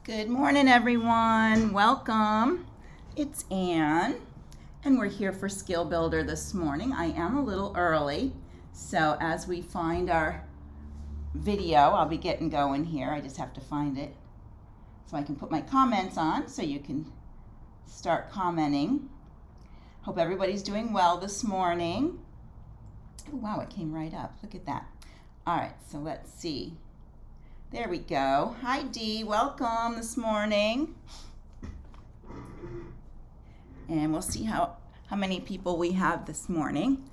Good morning, everyone. Welcome. It's Ann, and we're here for Skill Builder this morning. I am a little early, so as we find our video, I'll be getting going here. I just have to find it so I can put my comments on so you can start commenting. Hope everybody's doing well this morning. Oh, wow, it came right up. Look at that. All right, so let's see. There we go. Hi, Dee. Welcome this morning. And we'll see how many people we have this morning.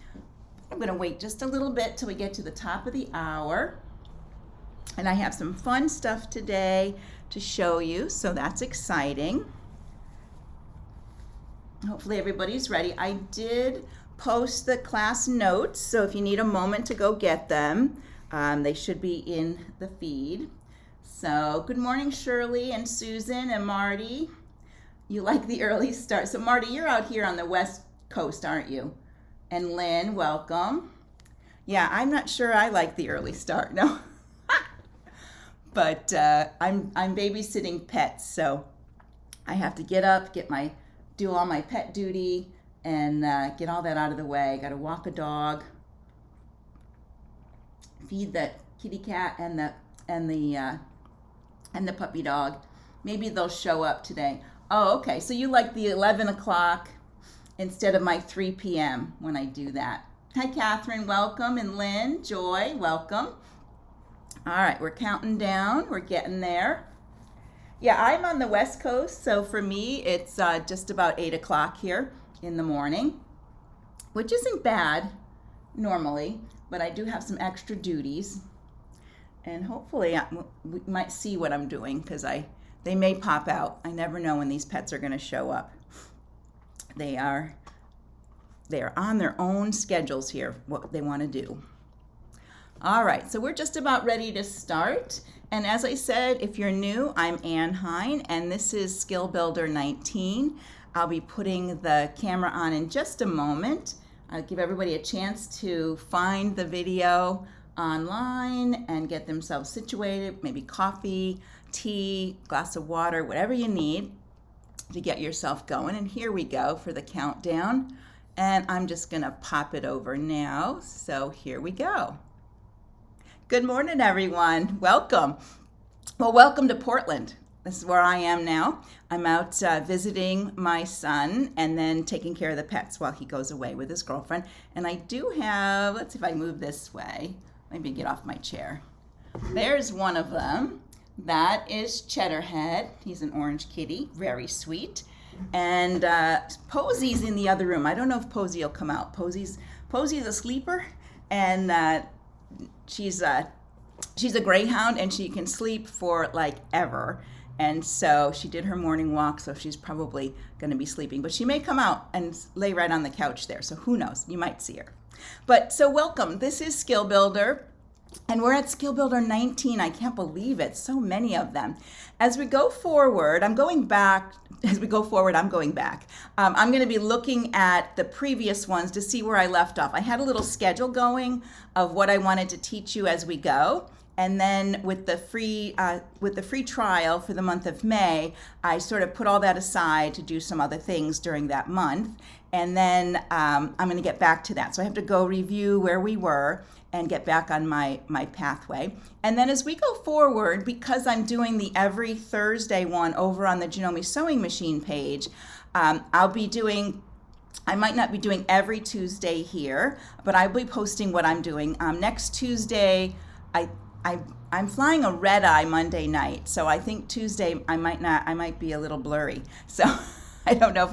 I'm going to wait just a little bit till we get to the top of the hour. And I have some fun stuff today to show you, so that's exciting. Hopefully everybody's ready. I did post the class notes, so if you need a moment to go get them, they should be in the feed. So good morning, Shirley and Susan and Marty. You like the early start. So Marty, you're out here on the West Coast, aren't you? And Lynn, welcome. Yeah, I'm not sure I like the early start, no. But I'm babysitting pets, so I have to get up, do all my pet duty, and get all that out of the way. Got to walk a dog, feed the kitty cat and the puppy dog. Maybe they'll show up today. Oh, okay. So you like the 11 o'clock instead of my 3 p.m. when I do that. Hi, Catherine. Welcome. And Lynn, Joy, welcome. All right. We're counting down. We're getting there. Yeah, I'm on the West Coast. So for me, it's just about 8 o'clock here in the morning, which isn't bad normally, but I do have some extra duties. And hopefully we might see what I'm doing because they may pop out. I never know when these pets are going to show up. They are on their own schedules here, what they want to do. All right, so we're just about ready to start. And as I said, if you're new, I'm Ann Hein, and this is Skill Builder 19. I'll be putting the camera on in just a moment. I'll give everybody a chance to find the video online and get themselves situated, maybe coffee, tea, glass of water, whatever you need to get yourself going. And here we go for the countdown. And I'm just going to pop it over now. So here we go. Good morning, everyone. Welcome. Well, welcome to Portland. This is where I am now. I'm out visiting my son and then taking care of the pets while he goes away with his girlfriend. And I do have, let's see if I move this way. Maybe get off my chair. There's one of them. That is Cheddarhead. He's an orange kitty, very sweet. And Posy's in the other room. I don't know if Posy will come out. Posy's a sleeper, and she's a greyhound, and she can sleep for like ever. And so she did her morning walk, so she's probably going to be sleeping. But she may come out and lay right on the couch there, so who knows? You might see her. But so welcome. This is Skill Builder, and we're at Skill Builder 19. I can't believe it. So many of them. As we go forward, I'm going back. I'm going to be looking at the previous ones to see where I left off. I had a little schedule going of what I wanted to teach you as we go. And then with the free trial for the month of May, I sort of put all that aside to do some other things during that month. And then I'm going to get back to that. So I have to go review where we were and get back on my pathway. And then as we go forward, because I'm doing the every Thursday one over on the Janome Sewing Machine page, I might not be doing every Tuesday here, but I'll be posting what I'm doing. Next Tuesday, I'm flying a red eye Monday night, so I think Tuesday I might be a little blurry. So I don't know if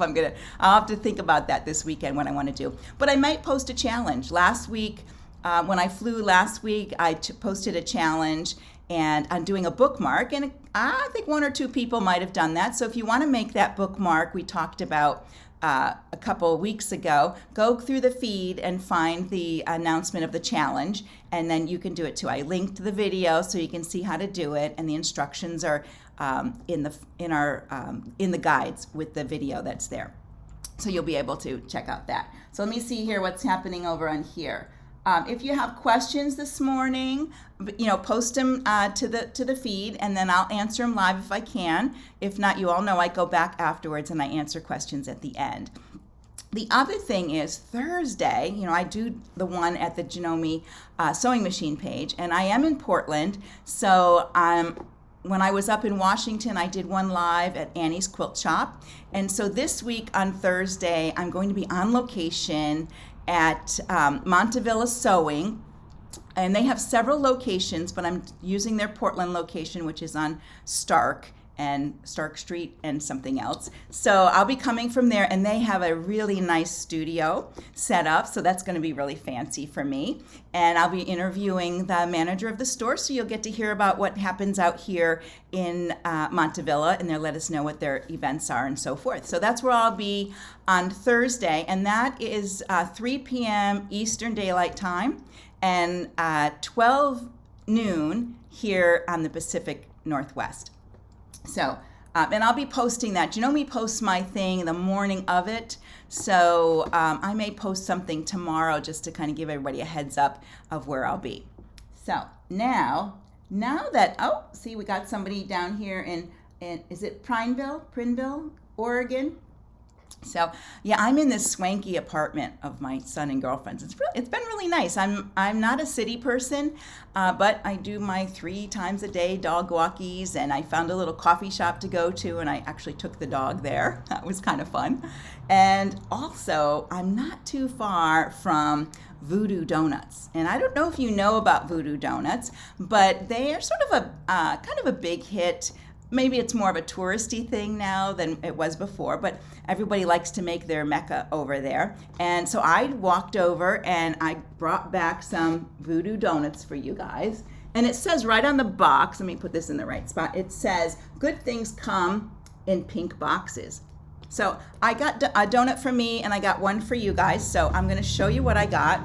I'll have to think about that this weekend, what I want to do. But I might post a challenge. Last week, when I flew last week, I posted a challenge, and I'm doing a bookmark, and I think one or two people might have done that. So if you want to make that bookmark we talked about a couple of weeks ago, go through the feed and find the announcement of the challenge, and then you can do it too. I linked the video so you can see how to do it, and the instructions are in the guides with the video that's there. So you'll be able to check out that. So let me see here what's happening over on here. If you have questions this morning, post them to the feed, and then I'll answer them live if I can. If not, you all know I go back afterwards and I answer questions at the end. The other thing is Thursday, I do the one at the Janome sewing machine page, and I am in Portland. So when I was up in Washington, I did one live at Annie's Quilt Shop. And so this week on Thursday, I'm going to be on location at Montavilla Sewing. And they have several locations, but I'm using their Portland location, which is on Stark Street and something else. So I'll be coming from there, and they have a really nice studio set up. So that's going to be really fancy for me. And I'll be interviewing the manager of the store. So you'll get to hear about what happens out here in Montavilla, and they'll let us know what their events are and so forth. So that's where I'll be on Thursday. And that is 3 p.m. Eastern Daylight Time and 12 noon here on the Pacific Northwest. So, and I'll be posting that. Janome posts my thing the morning of it. So I may post something tomorrow just to kind of give everybody a heads up of where I'll be. So now that, see, we got somebody down here in is it Prineville, Oregon? So yeah, I'm in this swanky apartment of my son and girlfriend's. It's been really nice. I'm not a city person, but I do my 3 times a day dog walkies, and I found a little coffee shop to go to, and I actually took the dog there. That was kind of fun. And also, I'm not too far from Voodoo Donuts, and I don't know if you know about Voodoo Donuts, but they are sort of a kind of a big hit. Maybe it's more of a touristy thing now than it was before, but everybody likes to make their mecca over there. And so I walked over and I brought back some Voodoo Donuts for you guys. And it says right on the box, let me put this in the right spot, it says, good things come in pink boxes. So I got a donut for me and I got one for you guys. So I'm gonna show you what I got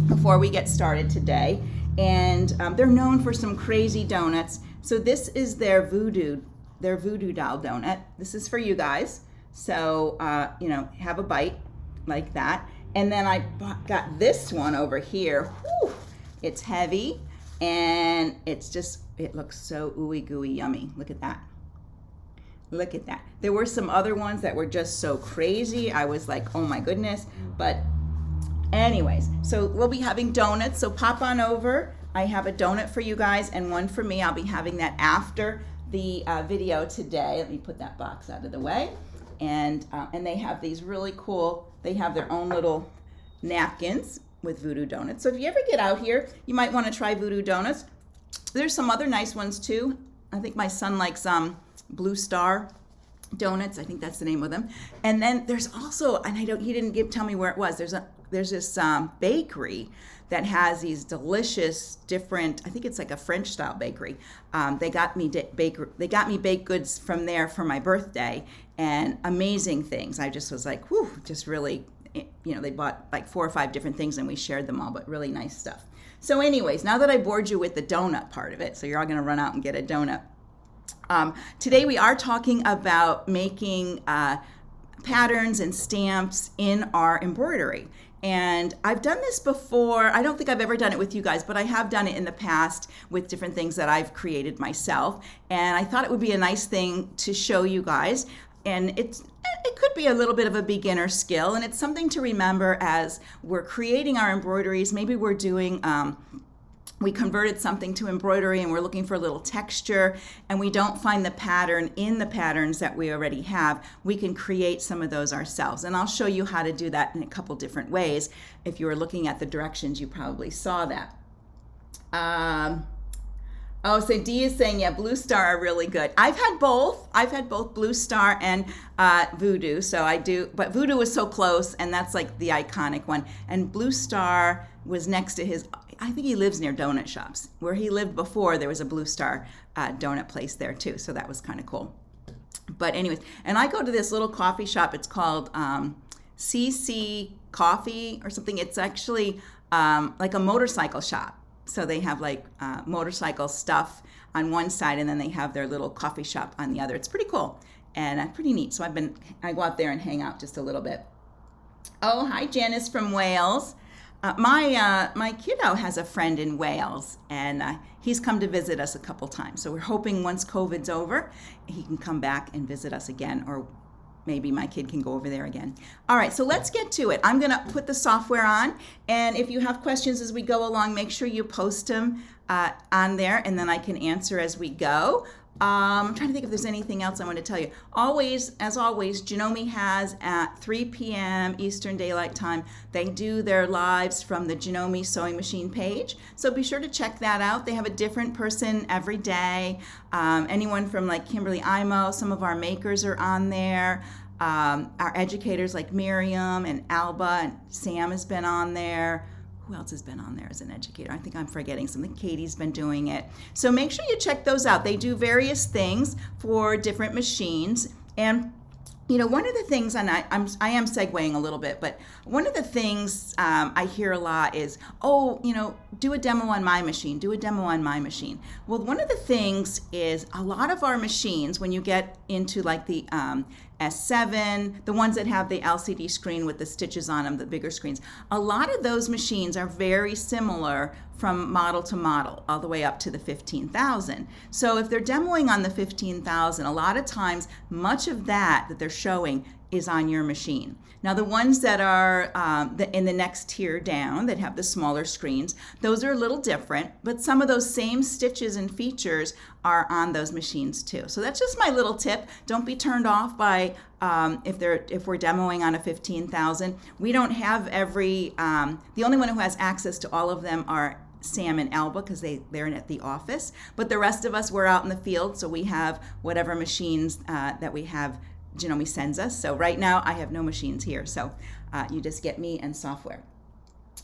before we get started today. And they're known for some crazy donuts. So this is their voodoo doll donut. This is for you guys. So, have a bite like that. And then I got this one over here. Whew, it's heavy and it looks so ooey gooey yummy. Look at that. Look at that. There were some other ones that were just so crazy. I was like, oh my goodness. But anyways, so we'll be having donuts. So pop on over. I have a donut for you guys and one for me. I'll be having that after the video today. Let me put that box out of the way. And they have these really cool, they have their own little napkins with Voodoo Donuts. So if you ever get out here, you might want to try Voodoo Donuts. There's some other nice ones too. I think my son likes Blue Star Donuts. I think that's the name of them. And then there's also, and he didn't tell me where it was. There's this bakery that has these delicious different, I think it's like a French style bakery. They got me baked goods from there for my birthday, and amazing things. I just was like, whew, just really, they bought like 4 or 5 different things and we shared them all, but really nice stuff. So anyways, now that I bored you with the donut part of it, so you're all gonna run out and get a donut. Today we are talking about making patterns and stamps in our embroidery. And I've done this before. I don't think I've ever done it with you guys, but I have done it in the past with different things that I've created myself. And I thought it would be a nice thing to show you guys. And it could be a little bit of a beginner skill, and it's something to remember as we're creating our embroideries. Maybe we're doing we converted something to embroidery and we're looking for a little texture and we don't find the pattern in the patterns that we already have. We can create some of those ourselves, and I'll show you how to do that in a couple different ways. If you were looking at the directions, you probably saw that. So Dee is saying, yeah, Blue Star are really good. I've had both Blue Star and Voodoo, so I do, but Voodoo was so close, and that's like the iconic one. And Blue Star was next to his, I think he lives near donut shops. Where he lived before, there was a Blue Star donut place there too, so that was kind of cool. But anyways, and I go to this little coffee shop. It's called CC Coffee or something. It's actually like a motorcycle shop. So they have like motorcycle stuff on one side, and then they have their little coffee shop on the other. It's pretty cool and pretty neat. So I go out there and hang out just a little bit. Oh, hi, Janice from Wales. My kiddo has a friend in Wales, and he's come to visit us a couple times. So we're hoping once COVID's over, he can come back and visit us again, or maybe my kid can go over there again. All right, so let's get to it. I'm going to put the software on, and if you have questions as we go along, make sure you post them on there, and then I can answer as we go. I'm trying to think if there's anything else I want to tell you. As always, Janome has at 3 p.m. Eastern Daylight Time, they do their lives from the Janome Sewing Machine page. So be sure to check that out. They have a different person every day. Anyone from like Kimberly Imo, some of our makers are on there. Our educators like Miriam and Alba, and Sam has been on there. Who else has been on there as an educator? I think I'm forgetting something. Katie's been doing it. So make sure you check those out. They do various things for different machines. And one of the things, and I am segueing a little bit, but one of the things I hear a lot is, do a demo on my machine, do a demo on my machine. Well, one of the things is a lot of our machines, when you get into like the S7, the ones that have the LCD screen with the stitches on them, the bigger screens, a lot of those machines are very similar from model to model, all the way up to the 15,000. So if they're demoing on the 15,000, a lot of times, much of that they're showing is on your machine. Now the ones that are in the next tier down that have the smaller screens, those are a little different, but some of those same stitches and features are on those machines too. So that's just my little tip. Don't be turned off by if we're demoing on a 15,000. We don't have every, the only one who has access to all of them are Sam and Alba, because they're in at the office, but the rest of us, we're out in the field, so we have whatever machines that we have Janome sends us. So right now I have no machines here, so you just get me and software.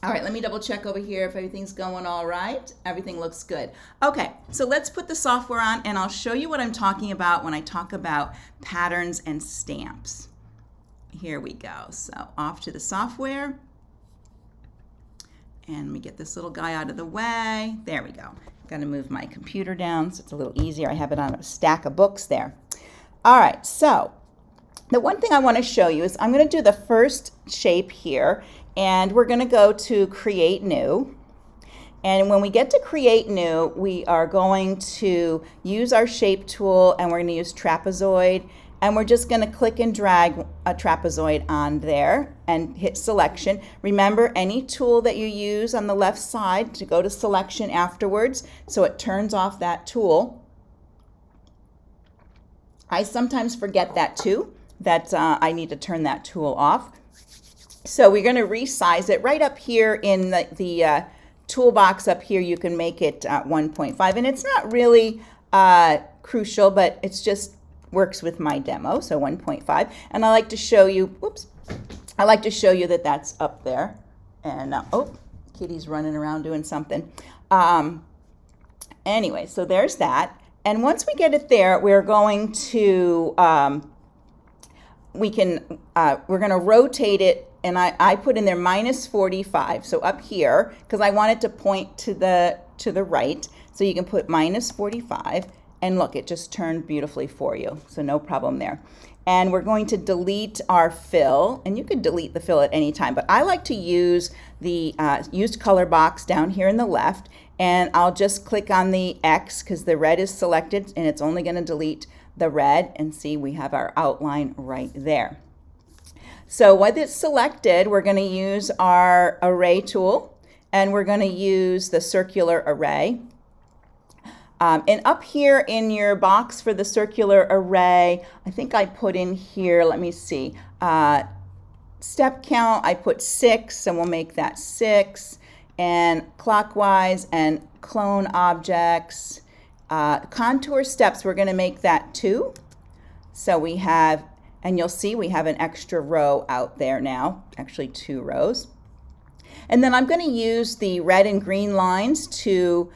All right, let me double check over here if everything's going all right. Everything looks good. Okay, so let's put the software on, and I'll show you what I'm talking about when I talk about patterns and stamps. Here we go. So off to the software. And let me get this little guy out of the way. There we go. Got to move my computer down so it's a little easier. I have it on a stack of books there. All right, so the one thing I want to show you is I'm going to do the first shape here, and we're going to go to Create New. And when we get to Create New, we are going to use our shape tool, and we're going to use trapezoid. And we're just going to click and drag a trapezoid on there and hit selection. Remember, any tool that you use on the left side to go to selection afterwards, so it turns off that tool. I sometimes forget that too, that I need to turn that tool off. So we're going to resize it right up here in the toolbox up here. You can make it 1.5, and it's not really crucial, but it's just works with my demo, so 1.5. And I like to show you, I like to show you that that's up there. And Kitty's running around doing something. Anyway, so there's that. And once we get it there, we're going to we're going to rotate it, and I put in there -45, so up here, because I want it to point to the right. So you can put -45. And look, it just turned beautifully for you, so no problem there. And we're going to delete our fill, and you could delete the fill at any time, but I like to use the used color box down here in the left, and I'll just click on the X because the red is selected, and it's only going to delete the red, and see, we have our outline right there. So when it's selected, we're going to use our array tool, and we're going to use the circular array. And up here in your box for the circular array, I think I put in here, let me see, step count, I put 6, and we'll make that 6. And clockwise and clone objects. Contour steps, we're going to make that 2. So we have, and you'll see we have an extra row out there now, actually 2 rows. And then I'm going to use the red and green lines to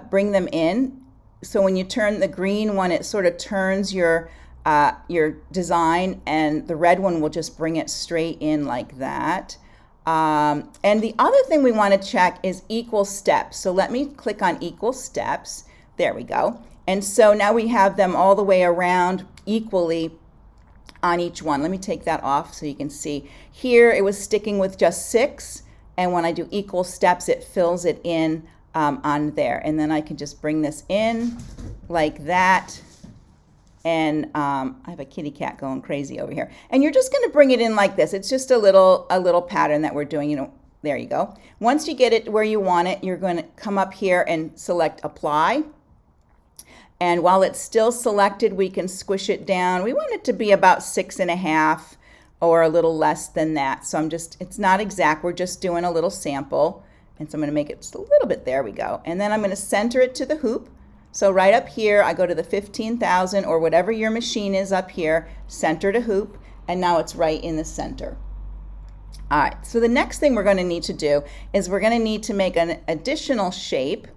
bring them in. So when you turn the green one, it sort of turns your design, and the red one will just bring it straight in like that. And the other thing we want to check is equal steps. So let me click on equal steps. There we go. And so now we have them all the way around equally on each one. Let me take that off so you can see. Here it was sticking with just 6. And when I do equal steps, it fills it in on there. And then I can just bring this in like that. And I have a kitty cat going crazy over here. And you're just going to bring it in like this. It's just a little pattern that we're doing. You know, there you go. Once you get it where you want it, you're going to come up here and select apply. And while it's still selected, we can squish it down. We want it to be about 6.5 or a little less than that. So it's not exact. We're just doing a little sample. And so I'm going to make it just a little bit. There we go. And then I'm going to center it to the hoop. So right up here, I go to the 15,000 or whatever your machine is up here, center to hoop, and now it's right in the center. All right, so the next thing we're going to need to do is we're going to need to make an additional shape,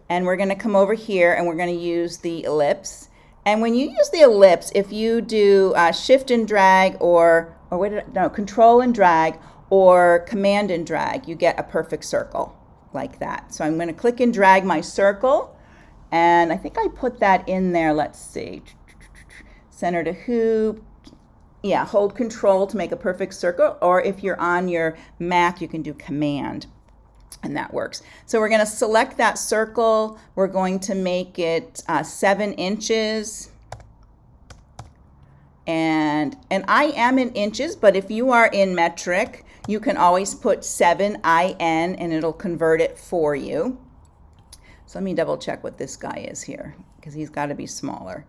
and we're going to come over here and we're going to use the ellipse. And when you use the ellipse, if you do shift and drag control and drag or command and drag, you get a perfect circle like that. So I'm going to click and drag my circle. And I think I put that in there. Let's see. Center to hoop. Yeah, hold control to make a perfect circle. Or if you're on your Mac, you can do command. And that works. So we're going to select that circle. We're going to make it 7 inches. And I am in inches, but if you are in metric, you can always put 7 IN and it'll convert it for you. So let me double check what this guy is here, because he's got to be smaller.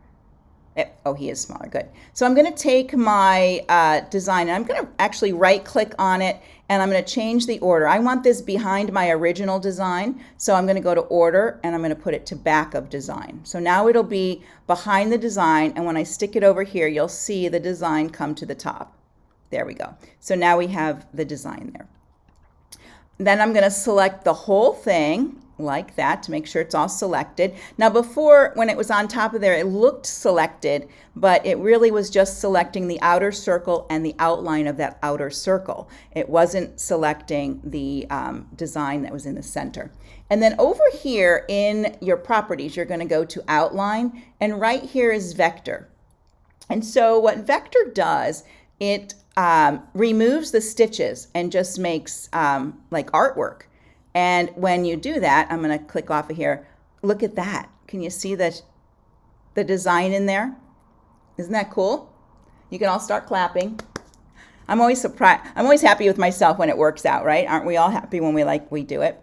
Oh, he is smaller. Good. So I'm going to take my design, and I'm going to actually right click on it, and I'm going to change the order. I want this behind my original design, so I'm going to go to order, and I'm going to put it to back of design. So now it'll be behind the design, and when I stick it over here, you'll see the design come to the top. There we go. So now we have the design there. Then I'm going to select the whole thing like that to make sure it's all selected. Now before, when it was on top of there, it looked selected, but it really was just selecting the outer circle and the outline of that outer circle. It wasn't selecting the design that was in the center. And then over here in your properties, you're going to go to outline, and right here is vector. And so what vector does, it removes the stitches and just makes like artwork. And when you do that, I'm going to click off of here. Look at that. Can you see the design in there? Isn't that cool? You can all start clapping. I'm always surprised. I'm always happy with myself when it works out, right? Aren't we all happy when we do it?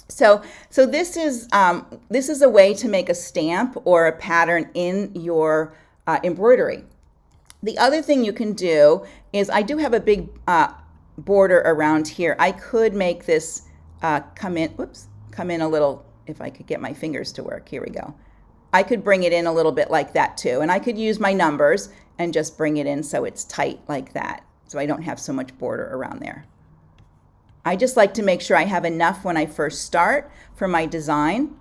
So this is a way to make a stamp or a pattern in your embroidery. The other thing you can do is, I do have a big border around here. I could make this come in a little, if I could get my fingers to work. Here we go. I could bring it in a little bit like that too. And I could use my numbers and just bring it in so it's tight like that, so I don't have so much border around there. I just like to make sure I have enough when I first start for my design.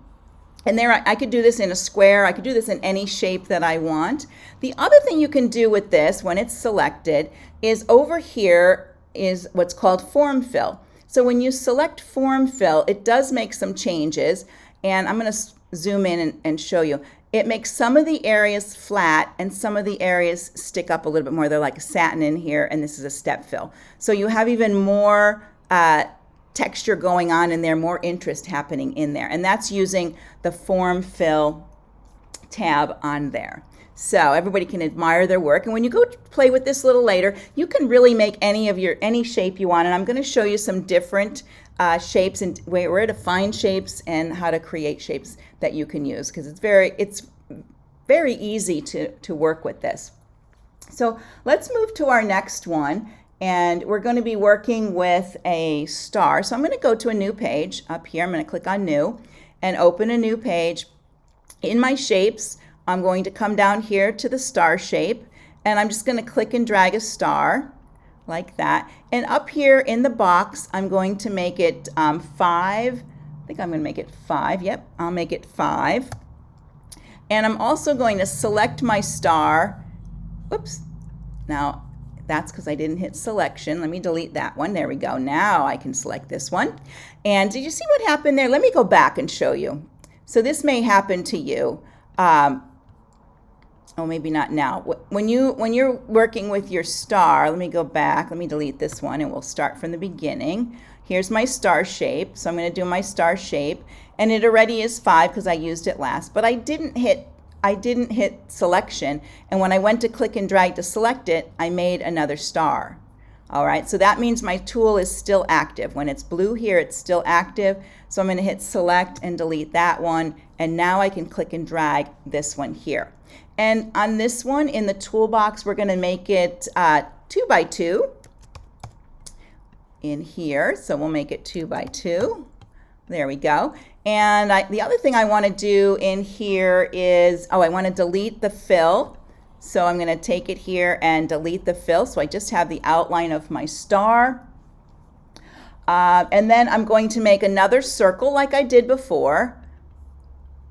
And there, I could do this in a square. I could do this in any shape that I want. The other thing you can do with this when it's selected is over here is what's called form fill. So when you select form fill, it does make some changes, and I'm going to zoom in and show you. It makes some of the areas flat and some of the areas stick up a little bit more. They're like satin in here, and this is a step fill. So you have even more texture going on in there, more interest happening in there. And that's using the form fill tab on there. So everybody can admire their work. And when you go to play with this a little later, you can really make any shape you want. And I'm going to show you some different shapes and where to find shapes and how to create shapes that you can use, because it's very easy to work with this. So let's move to our next one. And we're going to be working with a star. So I'm going to go to a new page up here. I'm going to click on new and open a new page. In my shapes, I'm going to come down here to the star shape, and I'm just going to click and drag a star like that. And up here in the box, I'm going to make it 5. I think I'm going to make it 5. Yep, I'll make it 5. And I'm also going to select my star. Oops. Now, that's because I didn't hit selection. Let me delete that one. There we go. Now I can select this one. And did you see what happened there? Let me go back and show you. So this may happen to you. Oh, maybe not now. When you're working with your star, let me go back. Let me delete this one, and we'll start from the beginning. Here's my star shape. So I'm going to do my star shape, and it already is 5 because I used it last, but I didn't hit selection, and when I went to click and drag to select it, I made another star. All right, so that means my tool is still active. When it's blue here, it's still active. So I'm going to hit select and delete that one, and now I can click and drag this one here. And on this one in the toolbox, we're going to make it 2 by 2 in here. So we'll make it 2 by 2. There we go. And the other thing I want to do in here is, I want to delete the fill. So I'm going to take it here and delete the fill. So I just have the outline of my star. And then I'm going to make another circle like I did before.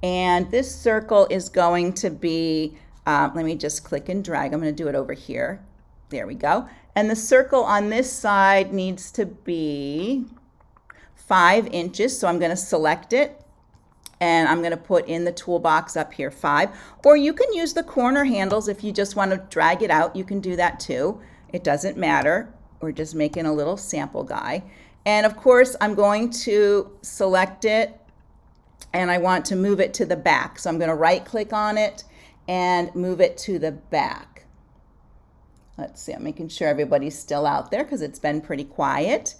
And this circle is going to be, let me just click and drag. I'm going to do it over here. There we go. And the circle on this side needs to be 5 inches. So I'm going to select it. And I'm going to put in the toolbox up here 5. Or you can use the corner handles if you just want to drag it out. You can do that too. It doesn't matter. We're just making a little sample guy. And of course, I'm going to select it, and I want to move it to the back. So I'm going to right click on it and move it to the back. Let's see, I'm making sure everybody's still out there because it's been pretty quiet.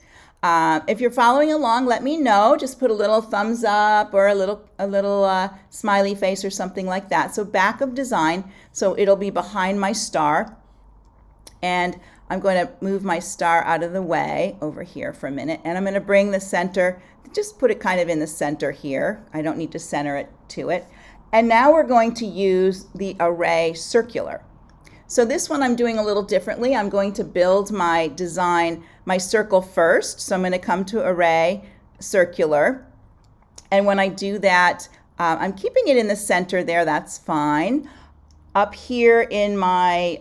If you're following along, let me know. Just put a little thumbs up or a little smiley face or something like that. So back of design, so it'll be behind my star. And I'm going to move my star out of the way over here for a minute. And I'm going to bring the center, just put it kind of in the center here. I don't need to center it to it. And now we're going to use the array circular. So this one I'm doing a little differently. I'm going to build my design, my circle first. So I'm going to come to array circular. And when I do that, I'm keeping it in the center there. That's fine. Up here in my,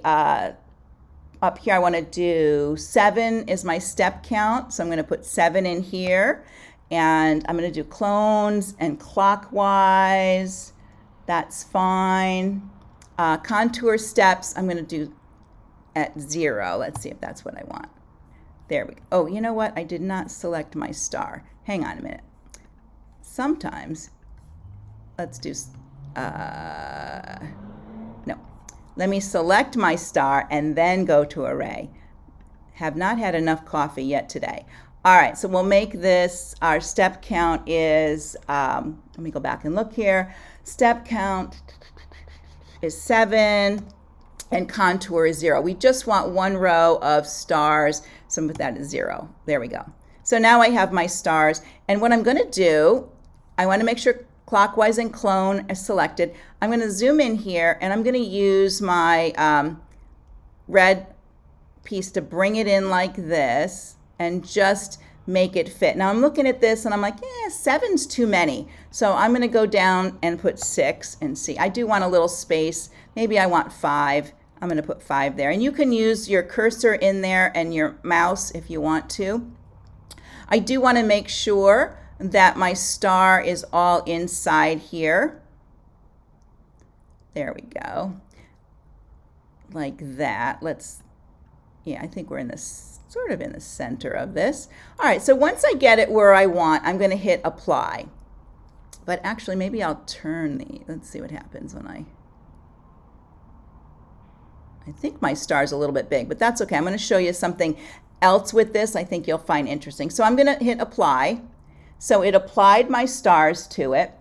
up here I want to do 7 is my step count. So I'm going to put 7 in here. And I'm going to do clones and clockwise. That's fine. Contour steps, I'm going to do at 0. Let's see if that's what I want. There we go. Oh, you know what? I did not select my star. Hang on a minute. Sometimes, let's do, no. Let me select my star and then go to array. Have not had enough coffee yet today. All right, so we'll make this, our step count is, let me go back and look here. Step count is 7 and contour is 0. We just want one row of stars, so with that is 0. There we go. So now I have my stars, and what I'm going to do, I want to make sure clockwise and clone is selected. I'm going to zoom in here, and I'm going to use my red piece to bring it in like this and just make it fit. Now I'm looking at this and I'm like, 7's too many. So I'm going to go down and put 6 and see. I do want a little space. Maybe I want 5. I'm going to put 5 there. And you can use your cursor in there and your mouse if you want to. I do want to make sure that my star is all inside here. There we go. Like that. I think we're in this sort of in the center of this. All right, so once I get it where I want, I'm going to hit apply. But actually, maybe I'll turn let's see what happens when I think my star is a little bit big, but that's okay. I'm going to show you something else with this I think you'll find interesting. So I'm going to hit apply. So it applied my stars to it.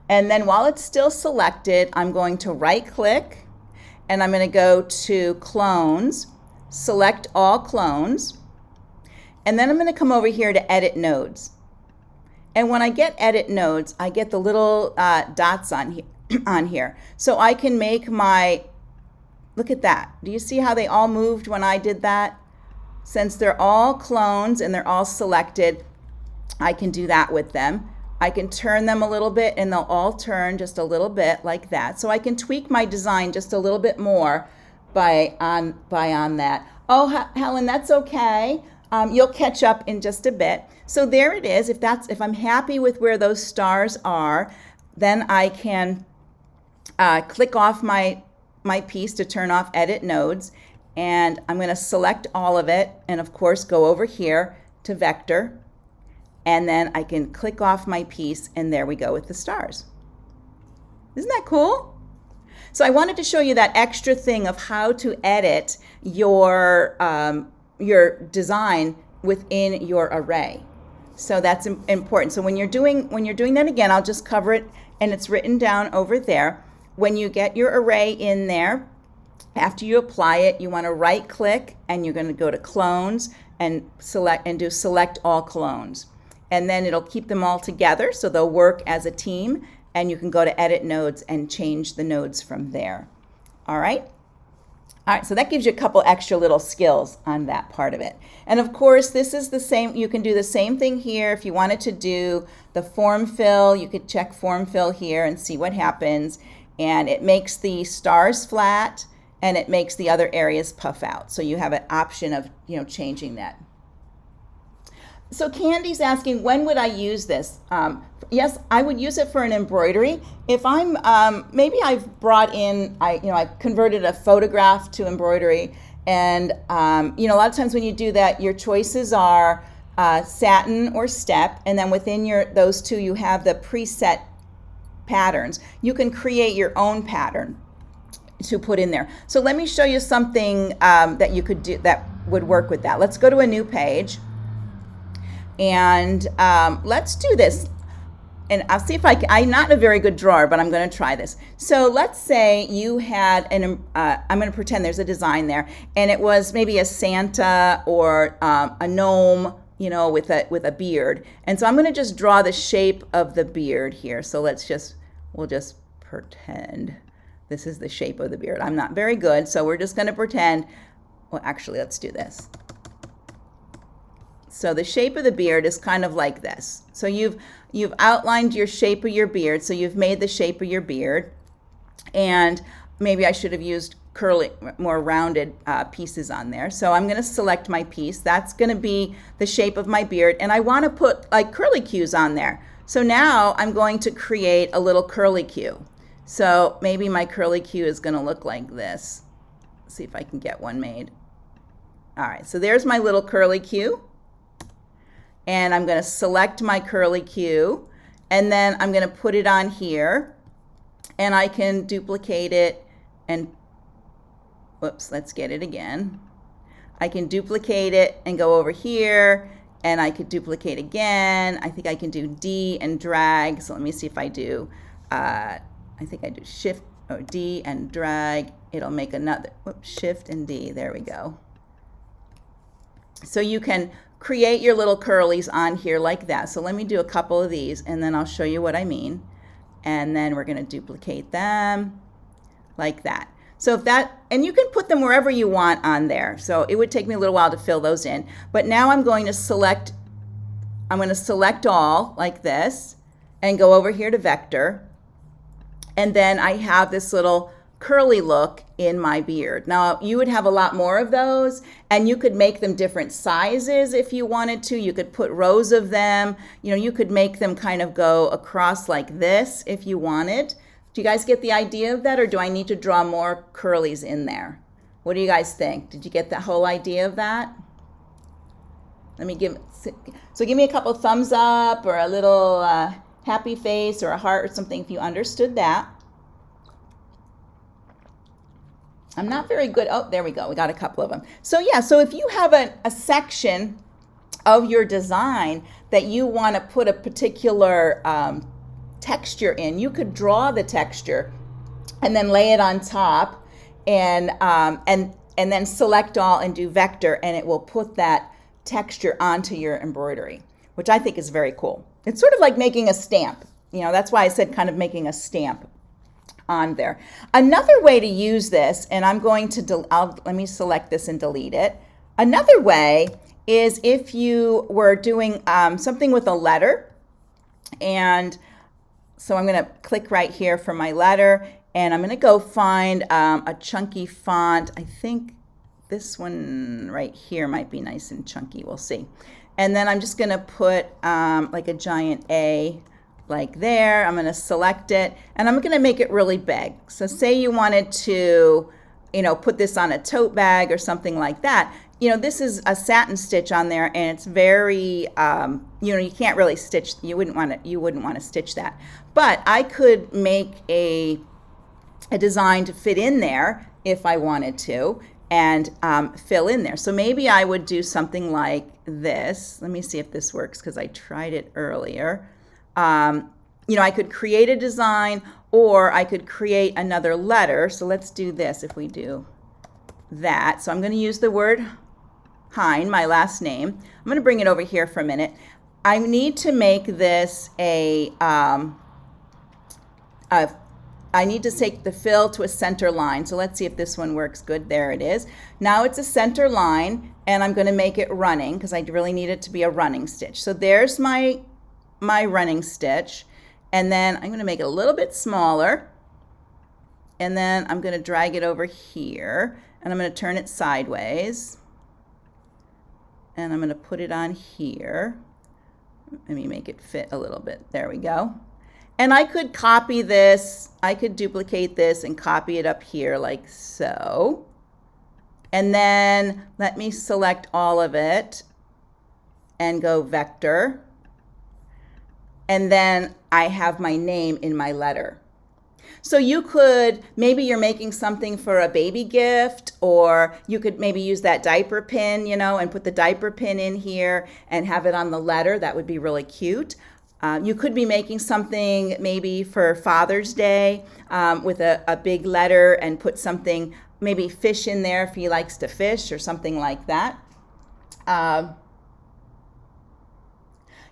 And then while it's still selected, I'm going to right click and I'm going to go to clones, select all clones, and then I'm going to come over here to edit nodes. And when I get edit nodes, I get the little dots on here. So I can make look at that. Do you see how they all moved when I did that? Since they're all clones and they're all selected, I can do that with them. I can turn them a little bit and they'll all turn just a little bit like that. So I can tweak my design just a little bit more by on that. Oh, Helen, that's okay. You'll catch up in just a bit. So there it is. If I'm happy with where those stars are, then I can click off my piece to turn off edit nodes, and I'm going to select all of it, and of course go over here to vector, and then I can click off my piece, and there we go with the stars. Isn't that cool? So I wanted to show you that extra thing of how to edit your design within your array. So that's important. So when you're doing that again, I'll just cover it, and it's written down over there. When you get your array in there, after you apply it, you want to right click, and you're going to go to clones and select all clones. And then it'll keep them all together, so they'll work as a team, and you can go to edit nodes and change the nodes from there. All right? All right, so that gives you a couple extra little skills on that part of it. And of course, this is the same, you can do the same thing here. If you wanted to do the form fill, you could check form fill here and see what happens. And it makes the stars flat, and it makes the other areas puff out. So you have an option of, changing that. So Candy's asking, when would I use this? Yes, I would use it for an embroidery. If I'm, maybe I've brought in, I converted a photograph to embroidery. And, a lot of times when you do that, your choices are satin or step. And then within those two, you have the preset patterns. You can create your own pattern to put in there. So let me show you something that you could do that would work with that. Let's go to a new page. And let's do this. And I'll see if I'm not a very good drawer, but I'm going to try this. So let's say you had I'm going to pretend there's a design there, and it was maybe a Santa or a gnome, with a beard. And so I'm going to just draw the shape of the beard here. So we'll just pretend this is the shape of the beard. I'm not very good, so we're just going to pretend. Well, actually, let's do this. So the shape of the beard is kind of like this. So you've outlined your shape of your beard. So you've made the shape of your beard. And maybe I should have used curly, more rounded pieces on there. So I'm going to select my piece. That's going to be the shape of my beard. And I want to put like curlicues on there. So now I'm going to create a little curlicue. So maybe my curlicue is going to look like this. Let's see if I can get one made. All right, so there's my little curlicue. And I'm going to select my curlicue, and then I'm going to put it on here, and I can duplicate it and, whoops, let's get it again. I can duplicate it and go over here, and I could duplicate again. I think I can do D and drag. So let me see if I do, I think I do Shift or D and drag. It'll make another, whoops, Shift and D, there we go. So you can create your little curlies on here like that. So let me do a couple of these, and then I'll show you what I mean. And then we're going to duplicate them like that. So and you can put them wherever you want on there. So it would take me a little while to fill those in. But now I'm going to select all like this and go over here to vector. And then I have this little curly look in my beard. Now you would have a lot more of those, and you could make them different sizes if you wanted to. You could put rows of them. You could make them kind of go across like this if you wanted. Do you guys get the idea of that, or do I need to draw more curlies in there? What do you guys think? Did you get the whole idea of that? Give me a couple thumbs up or a little happy face or a heart or something if you understood that. I'm not very good. Oh, there we go. We got a couple of them. So yeah, so if you have a section of your design that you want to put a particular texture in, you could draw the texture and then lay it on top and then select all and do vector, and it will put that texture onto your embroidery, which I think is very cool. It's sort of like making a stamp. That's why I said kind of making a stamp on there. Another way to use this, and I'm going to, let me select this and delete it. Another way is if you were doing something with a letter, and so I'm going to click right here for my letter, and I'm going to go find a chunky font. I think this one right here might be nice and chunky. We'll see. And then I'm just going to put like a giant A like there. I'm going to select it, and I'm going to make it really big. So say you wanted to put this on a tote bag or something like that, this is a satin stitch on there, and it's very, you can't really stitch. You wouldn't want to stitch that. But I could make a design to fit in there if I wanted to, and fill in there. So maybe I would do something like this. Let me see if this works because I tried it earlier. I could create a design, or I could create another letter. So let's do this if we do that. So I'm going to use the word Hein, my last name. I'm going to bring it over here for a minute. I need to make this I need to take the fill to a center line. So let's see if this one works good. There it is. Now it's a center line, and I'm going to make it running because I really need it to be a running stitch. So there's my running stitch. And then I'm going to make it a little bit smaller. And then I'm going to drag it over here. And I'm going to turn it sideways. And I'm going to put it on here. Let me make it fit a little bit. There we go. And I could copy this. I could duplicate this and copy it up here like so. And then let me select all of it and go vector. And then I have my name in my letter. So you could, maybe you're making something for a baby gift, or you could maybe use that diaper pin, and put the diaper pin in here and have it on the letter. That would be really cute. You could be making something maybe for Father's Day with a big letter and put something, maybe fish in there if he likes to fish or something like that.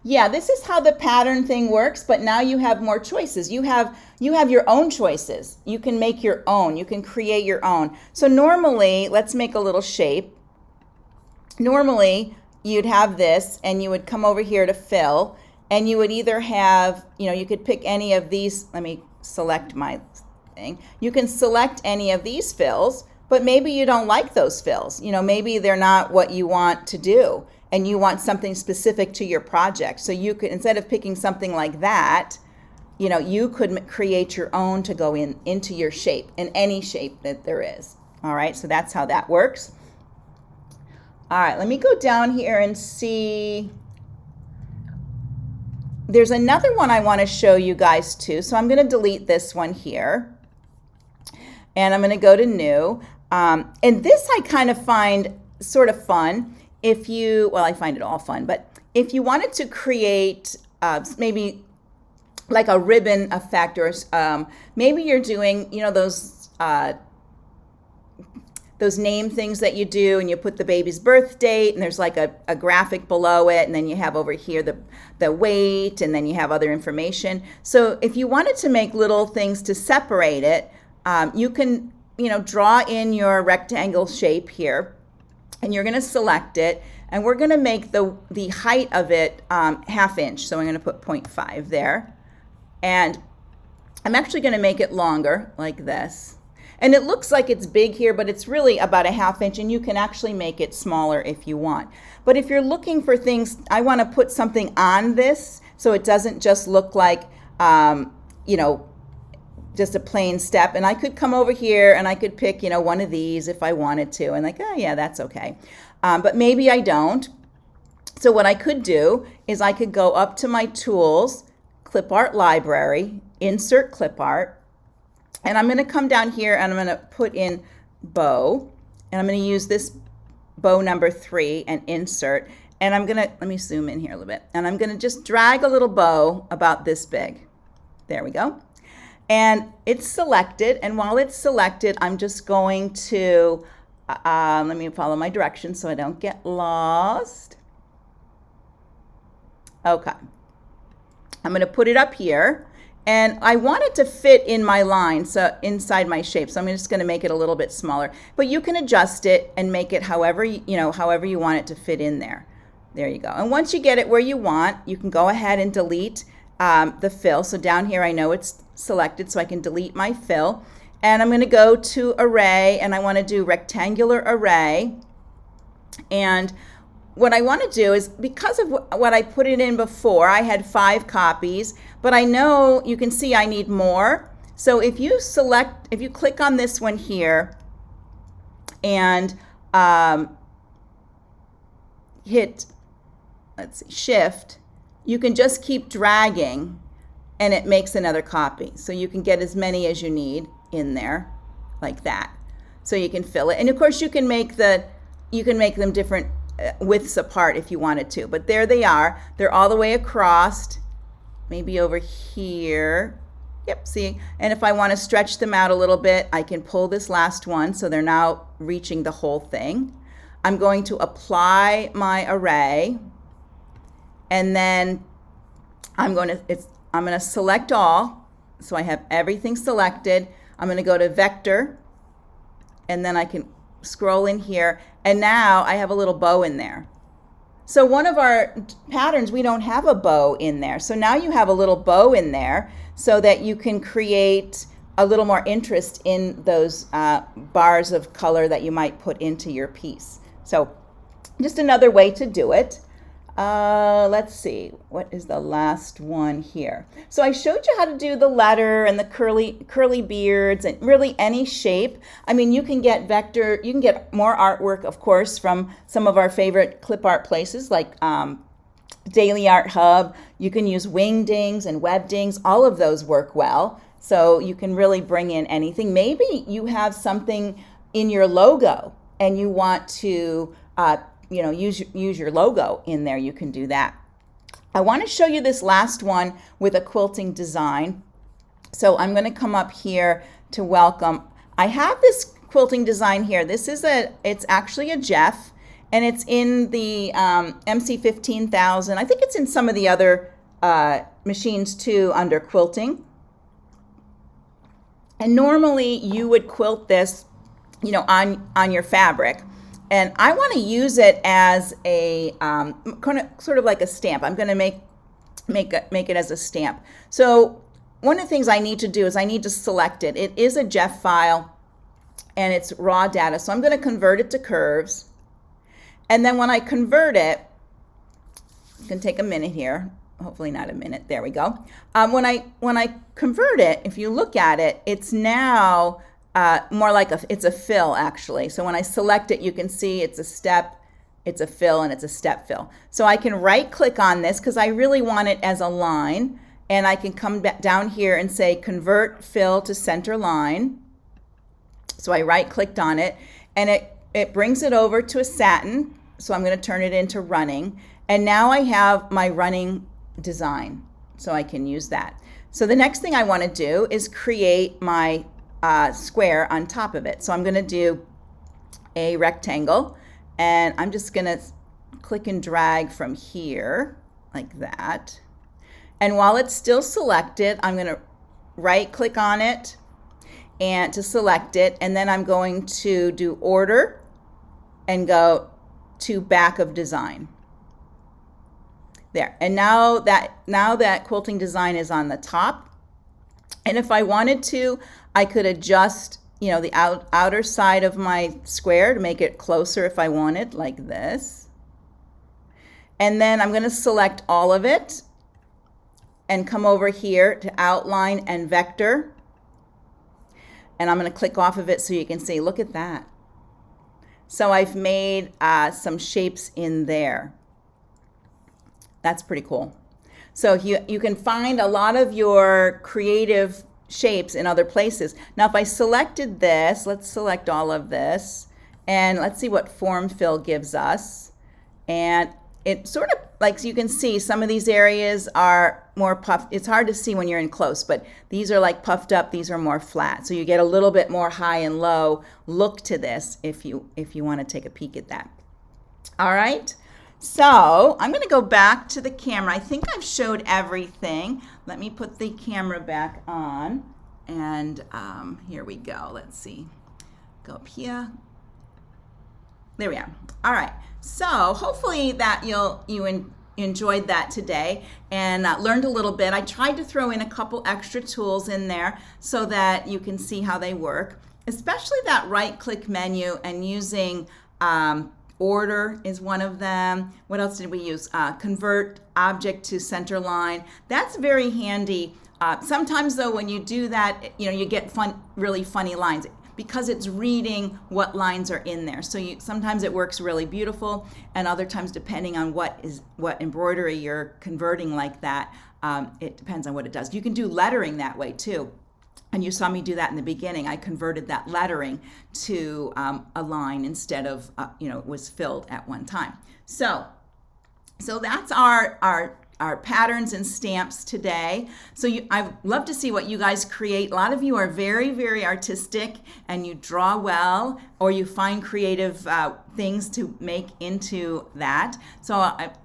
Yeah, this is how the pattern thing works, but now you have more choices. You have your own choices. You can make your own. You can create your own. So normally, let's make a little shape. Normally, you'd have this, and you would come over here to fill, and you would either have, you could pick any of these. Let me select my thing. You can select any of these fills, but maybe you don't like those fills. Maybe they're not what you want to do, and you want something specific to your project. So you could, instead of picking something like that, you could create your own to go into your shape, in any shape that there is. All right, so that's how that works. All right, let me go down here and see. There's another one I want to show you guys too. So I'm going to delete this one here. And I'm going to go to new. And this I kind of find sort of fun. I find it all fun, but if you wanted to create maybe like a ribbon effect, or maybe you're doing, those name things that you do, and you put the baby's birth date, and there's like a graphic below it, and then you have over here the weight, and then you have other information. So if you wanted to make little things to separate it, you can, draw in your rectangle shape here. And you're going to select it, and we're going to make the height of it 1/2 inch. So I'm going to put 0.5 there. And I'm actually going to make it longer like this. And it looks like it's big here, but it's really about 1/2 inch, and you can actually make it smaller if you want. But if you're looking for things, I want to put something on this so it doesn't just look like, just a plain step. And I could come over here and I could pick, one of these if I wanted to, and oh yeah, that's okay. But maybe I don't. So what I could do is I could go up to my tools, Clip Art Library, insert Clip Art, and I'm going to come down here and I'm going to put in bow, and I'm going to use this bow number 3 and insert, and I'm going to, let me zoom in here a little bit, and I'm going to just drag a little bow about this big. There we go. And it's selected, and while it's selected, I'm just going to, let me follow my directions so I don't get lost. Okay. I'm going to put it up here, and I want it to fit in my line, so inside my shape. So I'm just going to make it a little bit smaller. But you can adjust it and make it however you want it to fit in there. There you go. And once you get it where you want, you can go ahead and delete the fill. So down here I know it's selected, so I can delete my fill. And I'm going to go to array, and I want to do rectangular array. And what I want to do is, because of what I put it in before, I had 5 copies, but I know you can see I need more. So if you click on this one here, and hit, let's see, shift, you can just keep dragging and it makes another copy. So you can get as many as you need in there like that. So you can fill it. And of course you can make them different widths apart if you wanted to. But there they are. They're all the way across. Maybe over here. Yep, see? And if I want to stretch them out a little bit, I can pull this last one so they're now reaching the whole thing. I'm going to apply my array, and then I'm going to select all. So I have everything selected. I'm going to go to vector, and then I can scroll in here, and now I have a little bow in there. So one of our patterns, we don't have a bow in there. So now you have a little bow in there so that you can create a little more interest in those bars of color that you might put into your piece. So just another way to do it. Let's see, what is the last one here? So I showed you how to do the letter and the curly beards and really any shape. I mean, you can get more artwork, of course, from some of our favorite clip art places like Daily Art Hub. You can use Wingdings and Webdings. All of those work well. So you can really bring in anything. Maybe you have something in your logo and you want to use your logo in there. You can do that. I want to show you this last one with a quilting design. So I'm going to come up here to welcome. I have this quilting design here. It's actually a Jeff, and it's in the MC15000. I think it's in some of the other machines too under quilting. And normally you would quilt this, on your fabric. And I want to use it as a sort of like a stamp. I'm going to make it as a stamp. So one of the things I need to do is I need to select it. It is a Jeff file, and it's raw data. So I'm going to convert it to curves. And then when I convert it, it's going to take a minute here. Hopefully not a minute. There we go. When I convert it, if you look at it, it's now more like it's a fill actually. So when I select it, you can see it's a step, it's a fill, and it's a step fill. So I can right click on this because I really want it as a line, and I can come back down here and say convert fill to center line. So I right clicked on it, and it brings it over to a satin. So I'm going to turn it into running, and now I have my running design. So I can use that. So the next thing I want to do is create my square on top of it. So I'm going to do a rectangle, and I'm just going to click and drag from here like that. And while it's still selected, I'm going to right click on it and to select it, and then I'm going to do order and go to back of design. There. And now that quilting design is on the top. And if I wanted to, I could adjust, the outer side of my square to make it closer if I wanted, like this. And then I'm going to select all of it and come over here to outline and vector. And I'm going to click off of it so you can see, look at that. So I've made some shapes in there. That's pretty cool. So you can find a lot of your creative shapes in other places. Now if I selected this, let's select all of this, and let's see what form fill gives us. And it sort of, like, so you can see some of these areas are more puffed. It's hard to see when you're in close, but these are like puffed up, these are more flat. So you get a little bit more high and low look to this if you want to take a peek at that. All right. So I'm going to go back to the camera. I think I've showed everything. Let me put the camera back on. And here we go. Let's see. Go up here. There we are. All right. So hopefully that you enjoyed that today and learned a little bit. I tried to throw in a couple extra tools in there so that you can see how they work, especially that right-click menu and using order is one of them. What else did we use? Convert object to center line. That's very handy. Sometimes though, when you do that, you get really funny lines because it's reading what lines are in there. So sometimes it works really beautiful, and other times, depending on what embroidery you're converting like that, it depends on what it does. You can do lettering that way too. And you saw me do that in the beginning. I converted that lettering to a line instead of, it was filled at one time. So that's our patterns and stamps today. So I'd love to see what you guys create. A lot of you are very, very artistic, and you draw well, or you find creative things to make into that. So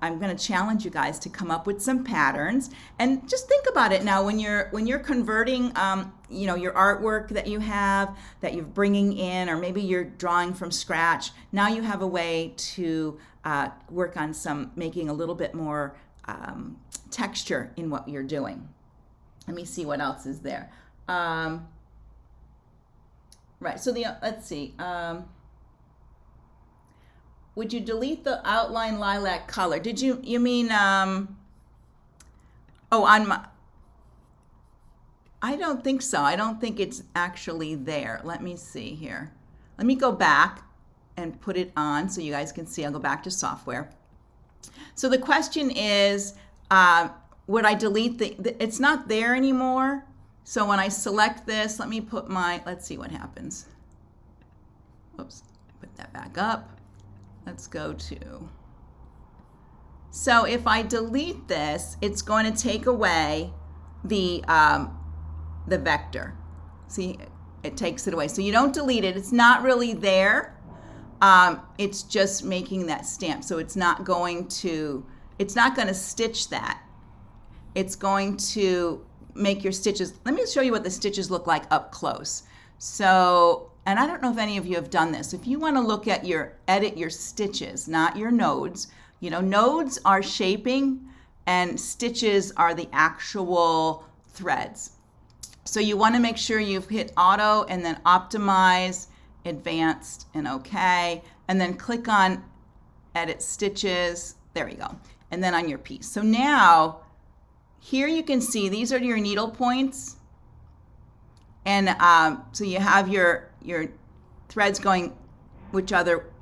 I'm going to challenge you guys to come up with some patterns, and just think about it now when you're converting your artwork that you have, that you're bringing in, or maybe you're drawing from scratch. Now you have a way to work on making a little bit more texture in what you're doing. Let me see what else is there. Right, so let's see. Would you delete the outline lilac color? Did you mean, on my, I don't think so. I don't think it's actually there. Let me see here. Let me go back and put it on so you guys can see. I'll go back to software. So the question is, would I delete it's not there anymore. So when I select this, let me put let's see what happens. Whoops, put that back up. Let's go to, so if I delete this, it's going to take away the vector. See, it takes it away. So you don't delete it. It's not really there. It's just making that stamp. So it's not going to stitch that. It's going to make your stitches. Let me show you what the stitches look like up close. So, and I don't know if any of you have done this. If you want to look at edit your stitches, not your nodes. Nodes are shaping and stitches are the actual threads. So you want to make sure you've hit auto and then optimize, advanced, and okay, and then click on edit stitches. There we go. And then on your piece. So now here you can see these are your needle points, and so you have your threads going which other,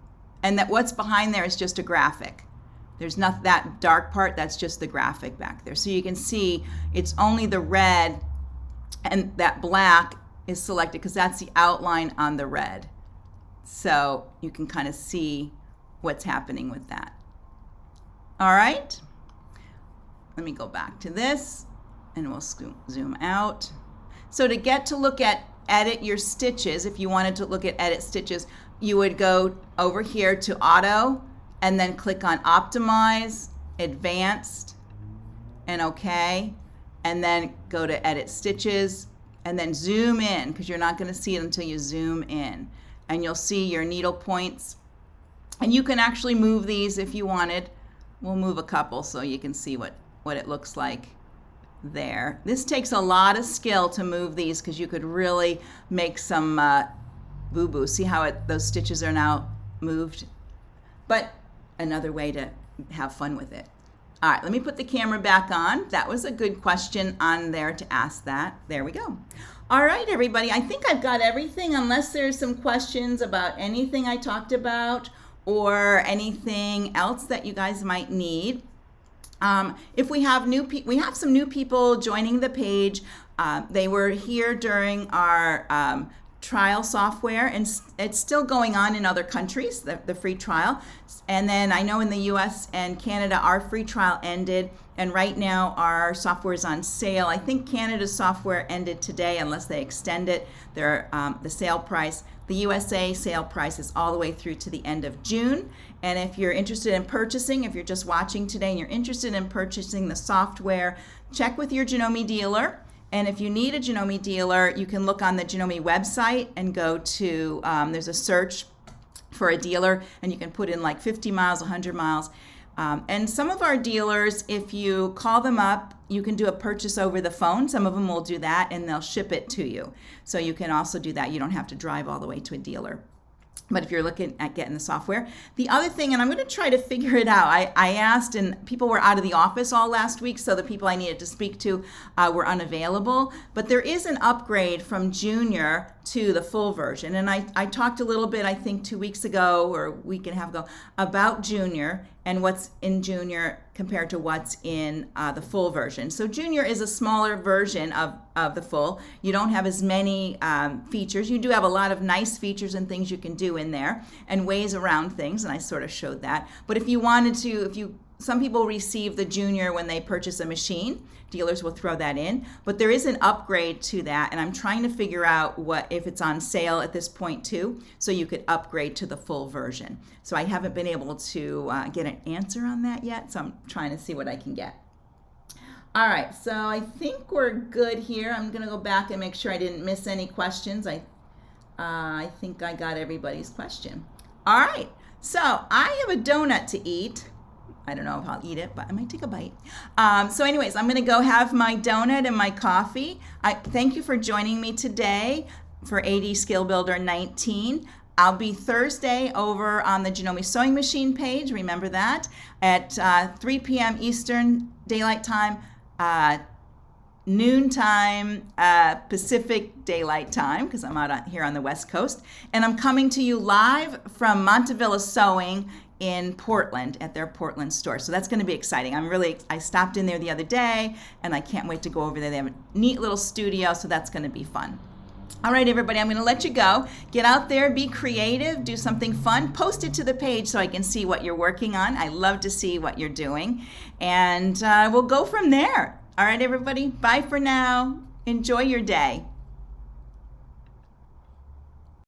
and that what's behind there is just a graphic. There's not that dark part, that's just the graphic back there. So you can see it's only the red, and that black is selected because that's the outline on the red. So you can kind of see what's happening with that. All right, let me go back to this and we'll zoom out. So to get to look at edit your stitches, if you wanted to look at edit stitches, you would go over here to auto and then click on optimize, advanced, and okay, and then go to edit stitches and then zoom in, because you're not going to see it until you zoom in, and you'll see your needle points. And you can actually move these if you wanted. We'll move a couple so you can see what it looks like there. This takes a lot of skill to move these, because you could really make some boo-boo. See how those stitches are now moved? But another way to have fun with it. All right, let me put the camera back on. That was a good question on there to ask that. There we go. All right, everybody, I think I've got everything, unless there's some questions about anything I talked about or anything else that you guys might need. If we have we have some new people joining the page. They were here during our trial software, and it's still going on in other countries, the free trial. And then I know in the US and Canada, our free trial ended, and right now our software is on sale. I think Canada's software ended today, unless they extend it. The sale price. The USA sale price is all the way through to the end of June. And if you're interested in purchasing, if you're just watching today and you're interested in purchasing the software, check with your Janome dealer. And if you need a Janome dealer, you can look on the Janome website and go to, there's a search for a dealer, and you can put in like 50 miles, 100 miles. And some of our dealers, if you call them up, you can do a purchase over the phone. Some of them will do that, and they'll ship it to you. So you can also do that. You don't have to drive all the way to a dealer. But if you're looking at getting the software, the other thing, and I'm going to try to figure it out. I asked, and people were out of the office all last week, so the people I needed to speak to were unavailable. But there is an upgrade from Junior to the full version. And I talked a little bit, I think 2 weeks ago or a week and a half ago, about Junior and what's in Junior compared to what's in the full version. So Junior is a smaller version of the full. You don't have as many features. You do have a lot of nice features and things you can do in there and ways around things, and I sort of showed that. But if you wanted to, some people receive the Junior when they purchase a machine. Dealers will throw that in, but there is an upgrade to that, and I'm trying to figure out if it's on sale at this point too, so you could upgrade to the full version. So I haven't been able to get an answer on that yet, so I'm trying to see what I can get. All right, so I think we're good here. I'm gonna go back and make sure I didn't miss any questions. I think I got everybody's question. All right, so I have a donut to eat. I don't know if I'll eat it, but I might take a bite. So anyways, I'm going to go have my donut and my coffee. Thank you for joining me today for AD Skill Builder 19. I'll be Thursday over on the Janome Sewing Machine page, remember that, at 3 p.m. Eastern Daylight Time, noontime Pacific Daylight Time, because I'm out here on the West Coast. And I'm coming to you live from Montevilla Sewing in Portland at their Portland store. So that's going to be exciting. I stopped in there the other day and I can't wait to go over there. They have a neat little studio, so that's going to be fun. All right, everybody, I'm going to let you go. Get out there, be creative, do something fun, post it to the page so I can see what you're working on. I love to see what you're doing, and we'll go from there. All right, everybody, bye for now. Enjoy your day.